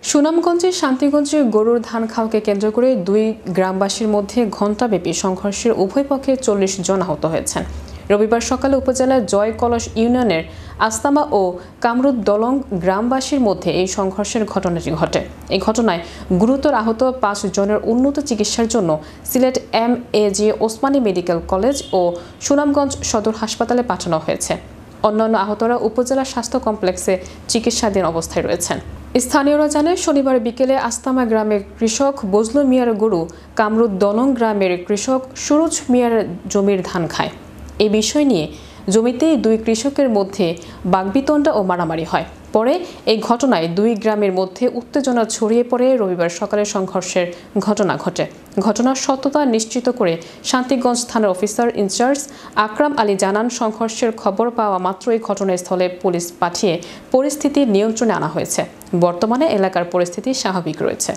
সুনামগঞ্জের শান্তিগঞ্জে গরুর ধান খাওয়াকে কেন্দ্র করে দুই গ্রামবাসীর মধ্যে ঘণ্টাব্যাপী সংঘর্ষের উভয় পক্ষে ৪০ জন আহত হয়েছেন। রবিবার সকালে উপজেলার জয়কলস ইউনিয়নের আস্তামা ও কামরুদ দলং গ্রামবাসীর মধ্যে এই সংঘর্ষের ঘটনাটি ঘটে। এই ঘটনায় গুরুতর আহত ৫ জনের উন্নত চিকিৎসার জন্য সিলেট এম.এ.জে. ওসমানী মেডিকেল কলেজ ও সুনামগঞ্জ সদর হাসপাতালে পাঠানো হয়েছে। অন্যান্য আহতরা উপজেলা স্বাস্থ্য কমপ্লেক্সে চিকিৎসাধীন অবস্থায় রয়েছেন। স্থানীয়রা জানায়, শনিবার বিকেলে আস্তামা গ্রামের কৃষক বজলু মিয়ার গরু কামরুদ দলং গ্রামের কৃষক সুরজ মিয়ার জমির ধান খায়। এই বিষয় নিয়ে জমিতেই দুই কৃষকের মধ্যে বাগবিতণ্ডা ও মারামারি হয়। পরে এই ঘটনায় দুই গ্রামের মধ্যে উত্তেজনা ছড়িয়ে পড়ে রবিবার সকালে সংঘর্ষের ঘটনা ঘটে। ঘটনার সত্যতা নিশ্চিত করে শান্তিগঞ্জ থানার অফিসার ইনচার্জ আকরাম আলী জানান, সংঘর্ষের খবর পাওয়া মাত্রই ঘটনাস্থলে পুলিশ পাঠিয়ে পরিস্থিতি নিয়ন্ত্রণে আনা হয়েছে। বর্তমানে এলাকার পরিস্থিতি স্বাভাবিক রয়েছে।